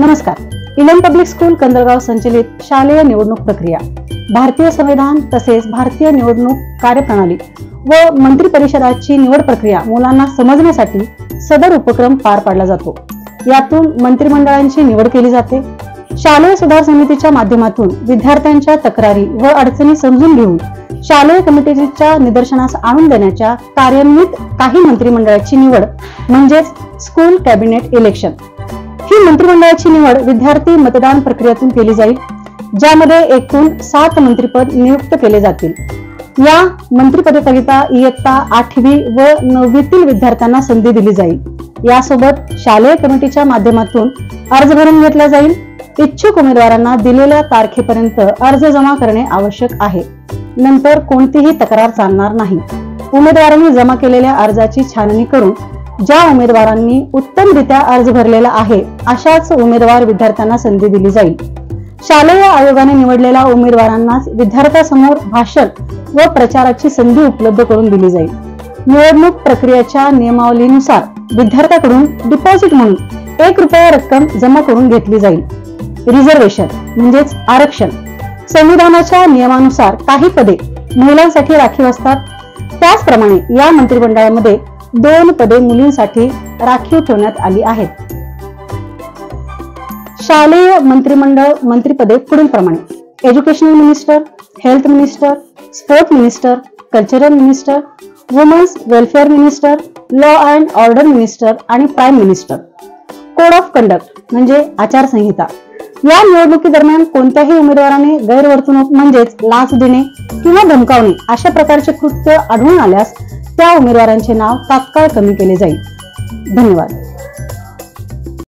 नमस्कार. Elon public school कंदरगाव संचलित शालेय निवडणूक प्रक्रिया, भारतीय संविधान तसेच भारतीय निवडणूक कार्यप्रणाली व मंत्री परिषदाची निवड प्रक्रिया मुलांना समजण्यासाठी सदर उपक्रम पार पाडला जातो. यातून मंत्रिमंडळांची निवड केली जाते. शालेय सुधार समितीच्या माध्यमातून विद्यार्थ्यांच्या तक्रारी व अडचणी समजून घेऊन शालेय कमिटीच्या निदर्शनास आणून देण्याच्या कार्यान्वित काही मंत्रिमंडळाची निवड म्हणजेच स्कूल कॅबिनेट इलेक्शन. ही मंत्रिमंडळाची निवड विद्यार्थी मतदान प्रक्रियेतून केली जाईल, ज्यामध्ये एकूण 7 मंत्रिपद नियुक्त केले जातील. या मंत्रिपदाकरिता इयत्ता 8वी व 9वीतील विद्यार्थ्यांना संधी दिली जाईल. यासोबत शालेय कमिटीच्या माध्यमातून अर्ज भरून घेतला जाईल. इच्छुक उमेदवारांना दिलेल्या तारखेपर्यंत अर्ज जमा करणे आवश्यक आहे. नंतर कोणतीही तक्रार चालणार नाही. उमेदवारांनी जमा केलेल्या अर्जाची छाननी करून ज्या उमेदवारांनी उत्तमरित्या अर्ज भरलेला आहे अशाच उमेदवार विद्यार्थ्यांना संधी दिली जाईल. शालेय आयोगाने निवडलेल्या उमेदवारांनाच विद्यार्थ्यांसमोर भाषण व प्रचाराची संधी उपलब्ध करून दिली जाईल. निवडणूक प्रक्रियेच्या नियमावलीनुसार विद्यार्थ्याकडून डिपॉझिट म्हणून 1 रुपया रक्कम जमा करून घेतली जाईल. रिझर्वेशन म्हणजेच आरक्षण. संविधानाच्या नियमानुसार काही पदे महिलांसाठी राखीव असतात. त्याचप्रमाणे या मंत्रिमंडळामध्ये 2 पदे मुलींसाठी राखीव ठेवण्यात आली आहेत. शालेय मंत्रिमंडळ मंत्रिपदे पुढील प्रमाणे: educational minister, health minister, sport minister, cultural minister, women's welfare minister, law and order minister आणि prime minister. Code of conduct म्हणजे आचारसंहिता. या निवडणुकीदरम्यान कोणत्याही उमेदवाराने गैरवर्तणूक म्हणजेच लाच देणे किंवा धमकावणे अशा प्रकारचे कृत्य आढळून आल्यास त्या उमेदवारांचे नाव तात्काळ कमी केले जाईल. धन्यवाद.